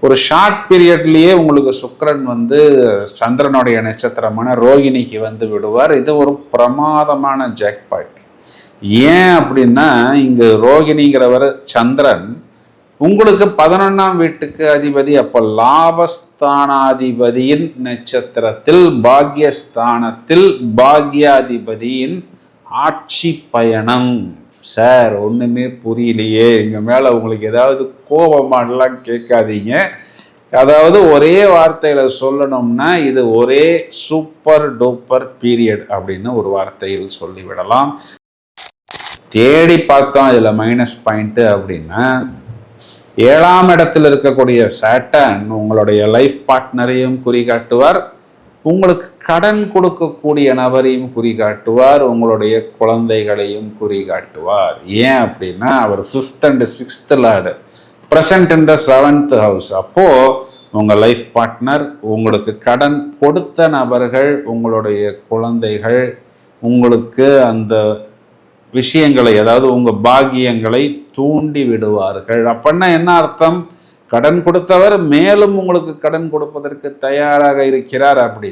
ஒரு ஷார்ட் பீரியட்லயே உங்களுக்கு சுக்கிரன் வந்து சந்திரனுடைய நட்சத்திரமான ரோகிணிக்கு வந்து விடுவார். இது ஒரு பிரமாதமான ஜாக்பாட். ஏன் அப்படின்னா இங்க ரோகிணிங்கிறவர் சந்திரன் உங்களுக்கு 11ஆம் வீட்டுக்கு அதிபதி. அப்ப லாபஸ்தானாதிபதியின் நட்சத்திரத்தில் பாக்யஸ்தானத்தில் பாக்யாதிபதியின் ஆட்சி பயணம். சார் ஒண்ணுமே புரியலையே, எங்க மேல உங்களுக்கு ஏதாவது கோபமாடலாம் கேட்காதீங்க. அதாவது ஒரே வார்த்தையில சொல்லணும்னா இது ஒரே சூப்பர் டூப்பர் பீரியட் அப்படின்னு ஒரு வார்த்தையில் சொல்லிவிடலாம். தேடி பார்த்தோம் இதுல மைனஸ் பாயிண்ட் அப்படின்னா 7ஆம் இடத்தில் இருக்கக்கூடிய சாட்டர்ன் உங்களுடைய லைஃப் பார்ட்னரையும் குறிகாட்டுவார், உங்களுக்கு கடன் கொடுக்கக்கூடிய நபரையும் குறிகாட்டுவார், உங்களுடைய குழந்தைகளையும் குறிகாட்டுவார். ஏன் அப்படின்னா அவர் 5th and 6th Lord present in the 7th house. அப்போ உங்க லைஃப் பார்ட்னர், உங்களுக்கு கடன் கொடுத்த நபர்கள், உங்களுடைய குழந்தைகள் உங்களுக்கு அந்த விஷயங்களை, அதாவது உங்க பாக்கியங்களை தூண்டி விடுவார்கள். அப்படின்னா என்ன அர்த்தம்? கடன் கொடுத்தவர் மேலும் உங்களுக்கு கடன் கொடுப்பதற்கு தயாராக இருக்கிறார் அப்படி